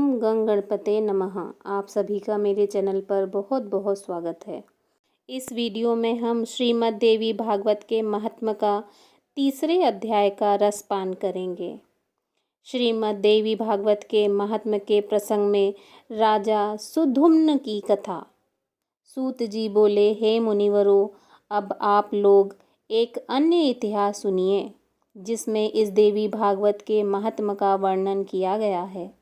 ओम गं गणपते नमः। आप सभी का मेरे चैनल पर बहुत बहुत स्वागत है। इस वीडियो में हम श्रीमद् देवी भागवत के महात्म्य का तीसरे अध्याय का रसपान करेंगे। श्रीमद् देवी भागवत के महात्म्य के प्रसंग में राजा सुधुम्न की कथा। सूत जी बोले, हे मुनिवरों, अब आप लोग एक अन्य इतिहास सुनिए जिसमें इस देवी भागवत के महात्म्य का वर्णन किया गया है।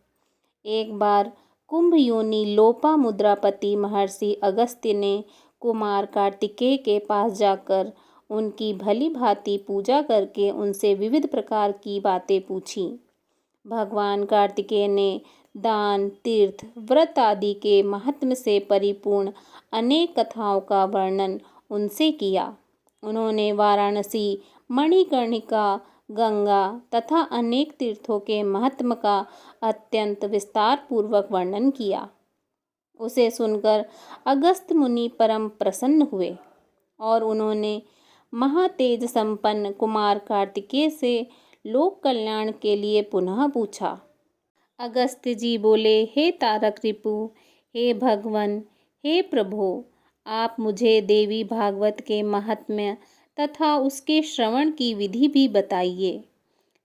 एक बार कुंभ योनि लोपा मुद्रापति महर्षि अगस्त्य ने कुमार कार्तिकेय के पास जाकर उनकी भली भांति पूजा करके उनसे विविध प्रकार की बातें पूछी। भगवान कार्तिकेय ने दान, तीर्थ, व्रत आदि के महात्म्य से परिपूर्ण अनेक कथाओं का वर्णन उनसे किया। उन्होंने वाराणसी, मणिकर्णिका, गंगा तथा अनेक तीर्थों के महात्म्य का अत्यंत विस्तार पूर्वक वर्णन किया। उसे सुनकर अगस्त मुनि परम प्रसन्न हुए और उन्होंने महातेज संपन्न कुमार कार्तिकेय से लोक कल्याण के लिए पुनः पूछा। अगस्त्य जी बोले, हे तारक रिपु, हे भगवन, हे प्रभो, आप मुझे देवी भागवत के महात्म्य तथा उसके श्रवण की विधि भी बताइए।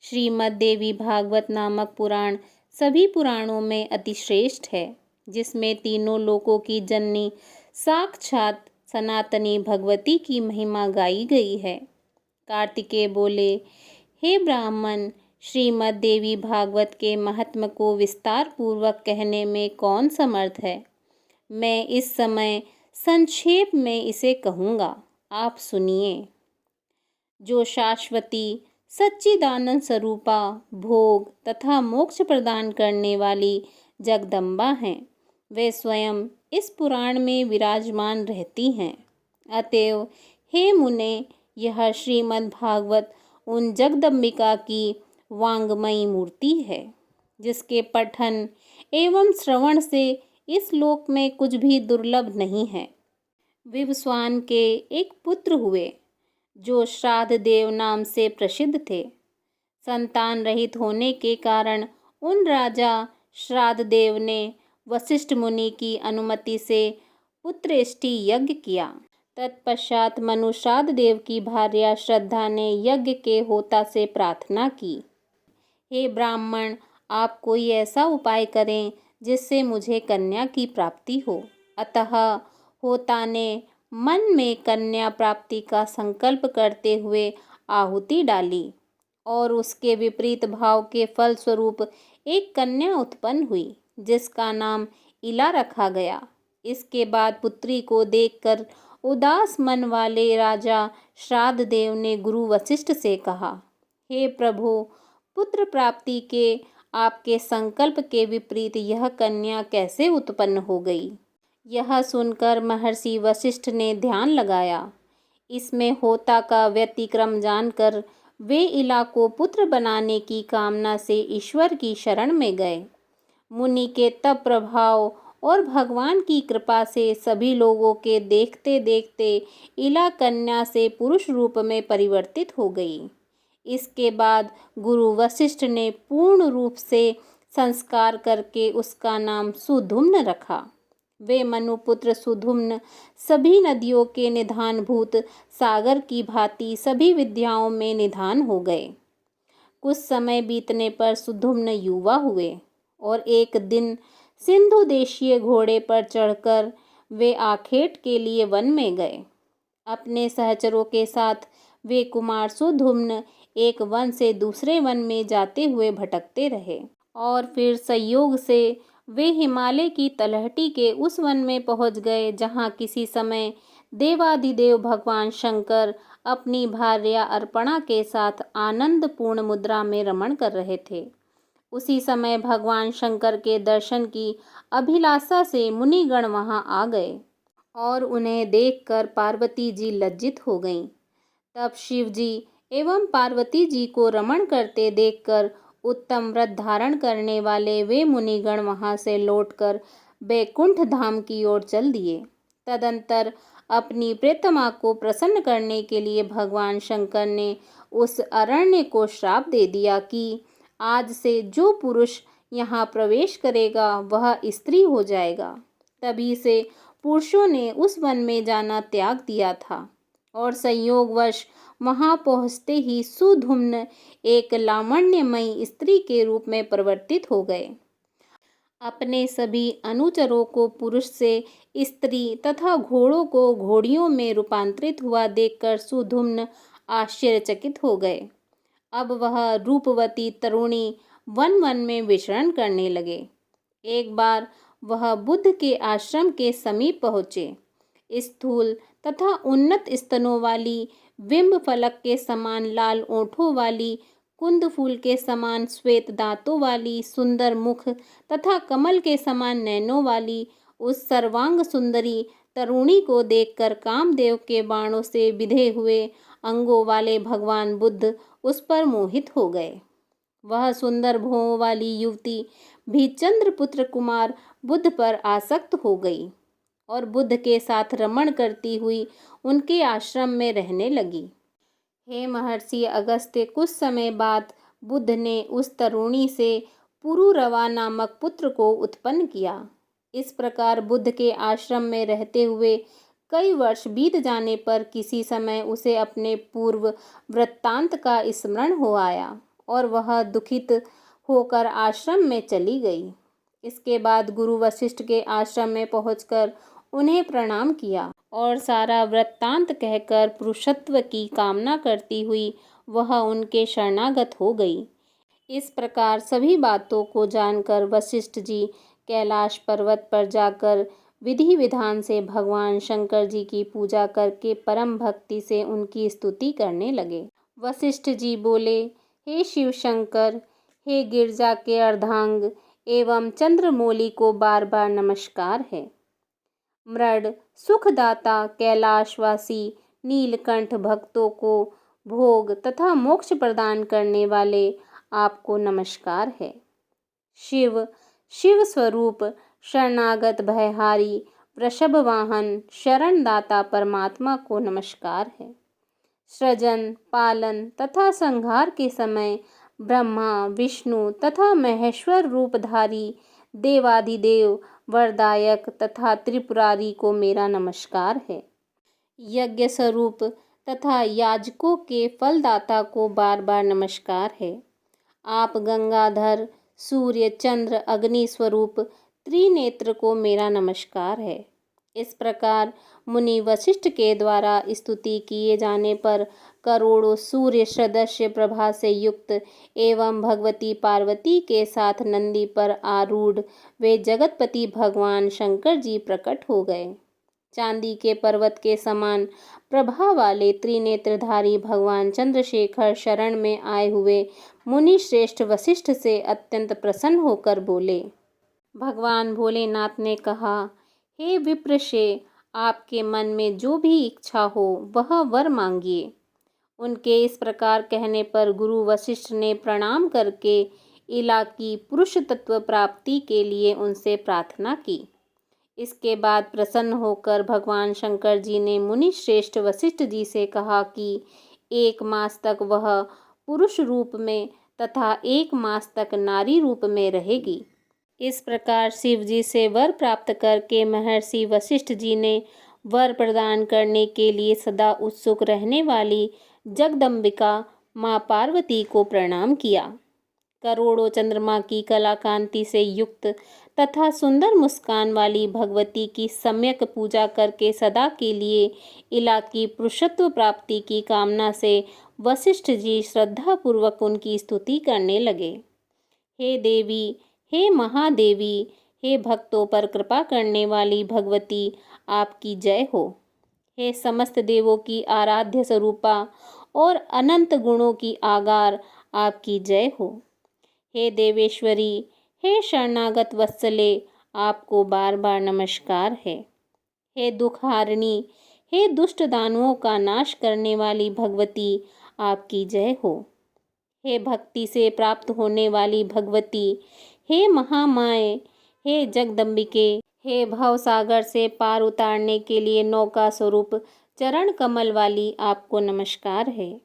श्रीमद् देवी भागवत नामक पुराण सभी पुराणों में अतिश्रेष्ठ है, जिसमें तीनों लोकों की जननी साक्षात सनातनी भगवती की महिमा गाई गई है। कार्तिकेय बोले, हे ब्राह्मण, श्रीमद् देवी भागवत के महात्म्य को विस्तार पूर्वक कहने में कौन समर्थ है। मैं इस समय संक्षेप में इसे कहूँगा, आप सुनिए। जो शाश्वती सच्चिदानंद स्वरूपा, भोग तथा मोक्ष प्रदान करने वाली जगदम्बा हैं, वे स्वयं इस पुराण में विराजमान रहती हैं। अतएव हे मुने, यह श्रीमद् भागवत उन जगदम्बिका की वांगमयी मूर्ति है, जिसके पठन एवं श्रवण से इस लोक में कुछ भी दुर्लभ नहीं है। विवस्वान के एक पुत्र हुए, जो श्राद्ध देव नाम से प्रसिद्ध थे। संतान रहित होने के कारण उन राजा श्राद्ध देव ने वशिष्ठ मुनि की अनुमति से पुत्रेष्टि यज्ञ किया। तत्पश्चात मनु श्राद्ध देव की भार्या श्रद्धा ने यज्ञ के होता से प्रार्थना की, हे ब्राह्मण, आप कोई ऐसा उपाय करें जिससे मुझे कन्या की प्राप्ति हो। अतः होता ने मन में कन्या प्राप्ति का संकल्प करते हुए आहुति डाली और उसके विपरीत भाव के फल स्वरूप एक कन्या उत्पन्न हुई, जिसका नाम इला रखा गया। इसके बाद पुत्री को देखकर उदास मन वाले राजा श्राद्ध देव ने गुरु वशिष्ठ से कहा, हे प्रभु, पुत्र प्राप्ति के आपके संकल्प के विपरीत यह कन्या कैसे उत्पन्न हो गई। यह सुनकर महर्षि वशिष्ठ ने ध्यान लगाया। इसमें होता का व्यतिक्रम जानकर वे इला को पुत्र बनाने की कामना से ईश्वर की शरण में गए। मुनि के तप प्रभाव और भगवान की कृपा से सभी लोगों के देखते देखते इला कन्या से पुरुष रूप में परिवर्तित हो गई। इसके बाद गुरु वशिष्ठ ने पूर्ण रूप से संस्कार करके उसका नाम सुधुम्न रखा। वे मनुपुत्र सुधुम्न सभी नदियों के निधानभूत सागर की भांति सभी विद्याओं में निधान हो गए। कुछ समय बीतने पर सुधुम्न युवा हुए और एक दिन सिंधु देशीय घोड़े पर चढ़कर वे आखेट के लिए वन में गए। अपने सहचरों के साथ वे कुमार सुधुम्न एक वन से दूसरे वन में जाते हुए भटकते रहे और फिर संयोग से वे हिमालय की तलहटी के उस वन में पहुंच गए, जहां किसी समय देवादिदेव भगवान शंकर अपनी भार्या अर्पणा के साथ आनंदपूर्ण मुद्रा में रमण कर रहे थे। उसी समय भगवान शंकर के दर्शन की अभिलाषा से मुनिगण वहां आ गए और उन्हें देखकर पार्वती जी लज्जित हो गईं। तब शिव जी एवं पार्वती जी को रमण करते देखकर उत्तम व्रत धारण करने वाले वे मुनिगण वहां से लौटकर बैकुंठ धाम की ओर चल दिए। तदंतर अपनी प्रियतमा को प्रसन्न करने के लिए भगवान शंकर ने उस अरण्य को श्राप दे दिया कि आज से जो पुरुष यहाँ प्रवेश करेगा वह स्त्री हो जाएगा। तभी से पुरुषों ने उस वन में जाना त्याग दिया था और संयोगवश वहाँ पहुँचते ही सुधुम्न एक लावण्यमयी स्त्री के रूप में परिवर्तित हो गए। अपने सभी अनुचरों को पुरुष से स्त्री तथा घोड़ों को घोड़ियों में रूपांतरित हुआ देखकर सुधुम्न आश्चर्यचकित हो गए। अब वह रूपवती तरुणी वन वन में विचरण करने लगे। एक बार वह बुद्ध के आश्रम के समीप पहुँचे। स्थूल तथा उन्नत स्तनों वाली, बिंब फलक के समान लाल ओंठों वाली, कुंद फूल के समान श्वेत दांतों वाली, सुंदर मुख तथा कमल के समान नैनों वाली उस सर्वांग सुंदरी तरुणी को देखकर कामदेव के बाणों से बिधे हुए अंगों वाले भगवान बुद्ध उस पर मोहित हो गए। वह सुंदर भौहों वाली युवती भी चंद्रपुत्र कुमार बुद्ध पर आसक्त हो गई और बुद्ध के साथ रमण करती हुई उनके आश्रम में रहने लगी। हे महर्षि अगस्त्य, कुछ समय बाद बुद्ध ने उस तरुणी से पुरुरवा नामक पुत्र को उत्पन्न किया। इस प्रकार बुद्ध के आश्रम में रहते हुए कई वर्ष बीत जाने पर किसी समय उसे अपने पूर्व वृत्तांत का स्मरण हो आया और वह दुखित होकर आश्रम में चली गई। इसके बाद गुरु वशिष्ठ के आश्रम में पहुंचकर उन्हें प्रणाम किया और सारा वृत्तांत कहकर पुरुषत्व की कामना करती हुई वह उनके शरणागत हो गई। इस प्रकार सभी बातों को जानकर वशिष्ठ जी कैलाश पर्वत पर जाकर विधि विधान से भगवान शंकर जी की पूजा करके परम भक्ति से उनकी स्तुति करने लगे। वशिष्ठ जी बोले, हे शिव शंकर, हे गिरजा के अर्धांग एवं चंद्रमौली को बार बार नमस्कार है। मृड सुखदाता कैलाशवासी नीलकंठ भक्तों को भोग तथा मोक्ष प्रदान करने वाले आपको नमस्कार है। शिव शिव स्वरूप शरणागत भयहारी वृषभ वाहन शरणदाता परमात्मा को नमस्कार है। सृजन पालन तथा संहार के समय ब्रह्मा विष्णु तथा महेश्वर रूपधारी देवाधिदेव वरदायक तथा त्रिपुरारी को मेरा नमस्कार है। यज्ञ स्वरूप तथा याजकों के फलदाता को बार बार नमस्कार है। आप गंगाधर सूर्य चंद्र अग्नि स्वरूप त्रिनेत्र को मेरा नमस्कार है। इस प्रकार मुनि वशिष्ठ के द्वारा स्तुति किए जाने पर करोड़ों सूर्य सदृश्य प्रभा से युक्त एवं भगवती पार्वती के साथ नंदी पर आरूढ़ वे जगतपति भगवान शंकर जी प्रकट हो गए। चांदी के पर्वत के समान प्रभा वाले त्रिनेत्रधारी भगवान चंद्रशेखर शरण में आए हुए मुनि श्रेष्ठ वशिष्ठ से अत्यंत प्रसन्न होकर बोले। भगवान भोलेनाथ ने कहा, हे विप्रशे, आपके मन में जो भी इच्छा हो वह वर मांगिए। उनके इस प्रकार कहने पर गुरु वशिष्ठ ने प्रणाम करके इला की पुरुष तत्व प्राप्ति के लिए उनसे प्रार्थना की। इसके बाद प्रसन्न होकर भगवान शंकर जी ने मुनि श्रेष्ठ वशिष्ठ जी से कहा कि 1 मास तक वह पुरुष रूप में तथा 1 मास तक नारी रूप में रहेगी। इस प्रकार शिव जी से वर प्राप्त करके महर्षि वशिष्ठ जी ने वर प्रदान करने के लिए सदा उत्सुक रहने वाली जगदम्बिका माँ पार्वती को प्रणाम किया। करोड़ों चंद्रमा की कलाकांति से युक्त तथा सुंदर मुस्कान वाली भगवती की सम्यक पूजा करके सदा के लिए इला की पुरुषत्व प्राप्ति की कामना से वशिष्ठ जी श्रद्धापूर्वक उनकी स्तुति करने लगे। हे देवी, हे महादेवी, हे भक्तों पर कृपा करने वाली भगवती, आपकी जय हो। हे समस्त देवों की आराध्य स्वरूपा और अनंत गुणों की आगार, आपकी जय हो। हे देवेश्वरी, हे शरणागत वत्सले, आपको बार बार नमस्कार है। हे दुखहारिणी, हे दुष्ट दानवों का नाश करने वाली भगवती, आपकी जय हो। हे भक्ति से प्राप्त होने वाली भगवती, हे महामाए, हे जगदम्बिके, हे भवसागर से पार उतारने के लिए नौका स्वरूप चरण कमल वाली, आपको नमस्कार है।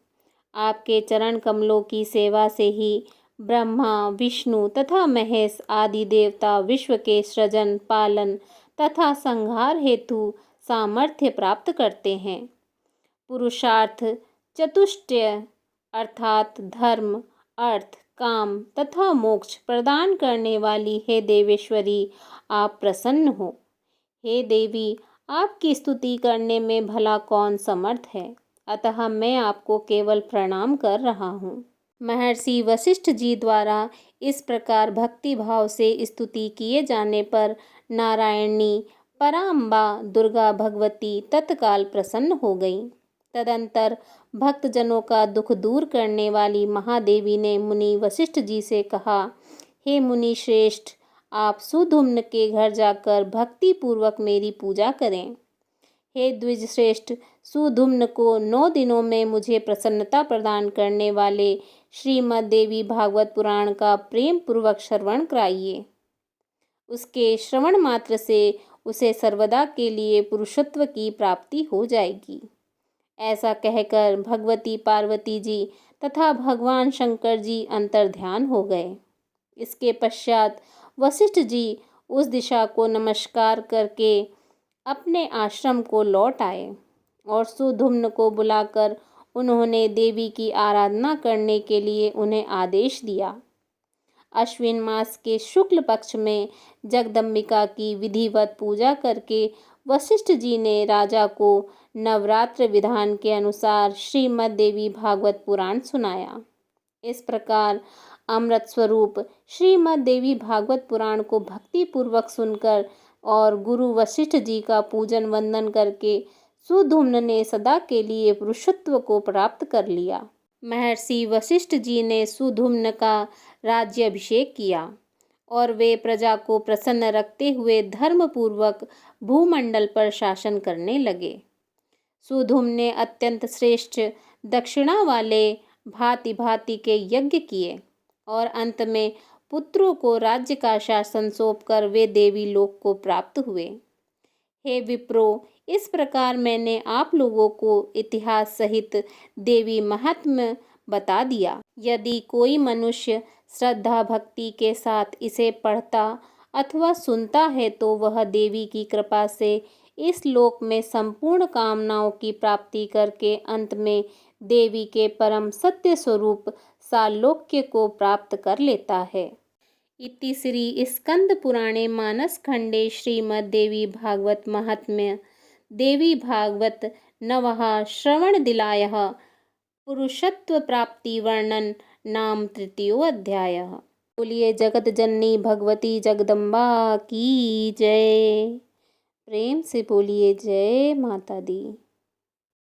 आपके चरण कमलों की सेवा से ही ब्रह्मा, विष्णु तथा महेश आदि देवता विश्व के सृजन, पालन तथा संहार हेतु सामर्थ्य प्राप्त करते हैं। पुरुषार्थ चतुष्टय अर्थात धर्म, अर्थ, काम तथा मोक्ष प्रदान करने वाली हे देवेश्वरी, आप प्रसन्न हो। हे देवी, आपकी स्तुति करने में भला कौन समर्थ है, अतः मैं आपको केवल प्रणाम कर रहा हूँ। महर्षि वशिष्ठ जी द्वारा इस प्रकार भक्ति भाव से स्तुति किए जाने पर नारायणी पराम्बा दुर्गा भगवती तत्काल प्रसन्न हो गई। तदंतर भक्तजनों का दुख दूर करने वाली महादेवी ने मुनि वशिष्ठ जी से कहा, हे मुनि श्रेष्ठ, आप सुधुम्न के घर जाकर भक्ति पूर्वक मेरी पूजा करें। हे द्विज श्रेष्ठ, सुधुम्न को 9 दिनों में मुझे प्रसन्नता प्रदान करने वाले श्रीमद् देवी भागवत पुराण का प्रेम पूर्वक श्रवण कराइए। उसके श्रवण मात्र से उसे सर्वदा के लिए पुरुषत्व की प्राप्ति हो जाएगी। ऐसा कहकर भगवती पार्वती जी तथा भगवान शंकर जी अंतर्ध्यान हो गए। इसके पश्चात वशिष्ठ जी उस दिशा को नमस्कार करके अपने आश्रम को लौट आए और सुधुम्न को बुलाकर उन्होंने देवी की आराधना करने के लिए उन्हें आदेश दिया। अश्विन मास के शुक्ल पक्ष में जगदम्बिका की विधिवत पूजा करके वशिष्ठ जी ने राजा को नवरात्र विधान के अनुसार श्रीमद् देवी भागवत पुराण सुनाया। इस प्रकार अमृत स्वरूप श्रीमद् देवी भागवत पुराण को भक्ति पूर्वक सुनकर और गुरु वशिष्ठ जी का पूजन वंदन करके सुधुम्न ने सदा के लिए पुरुषत्व को प्राप्त कर लिया। महर्षि वशिष्ठ जी ने सुधुम्न का राज्याभिषेक किया और वे प्रजा को प्रसन्न रखते हुए धर्म पूर्वक भूमंडल पर शासन करने लगे। सुधुम्न ने अत्यंत श्रेष्ठ दक्षिणा वाले भांति भांति के यज्ञ किए और अंत में पुत्रों को राज्य का शासन सौंपकर वे देवी लोक को प्राप्त हुए। हे विप्रो, इस प्रकार मैंने आप लोगों को इतिहास सहित देवी महात्म्य बता दिया। यदि कोई मनुष्य श्रद्धा भक्ति के साथ इसे पढ़ता अथवा सुनता है तो वह देवी की कृपा से इस लोक में संपूर्ण कामनाओं की प्राप्ति करके अंत में देवी के परम सत्य स्वरूप सालोक्य को प्राप्त कर लेता है। इति श्री स्कंद पुराणे मानस खंडे श्रीमद् देवी भागवत महात्म्य देवी भागवत नवः श्रवण दिलायः पुरुषत्व प्राप्ति वर्णन नाम 3 अध्यायः। बोलिए जगत जननी भगवती जगदम्बा की जय। प्रेम से बोलिए जय माता दी।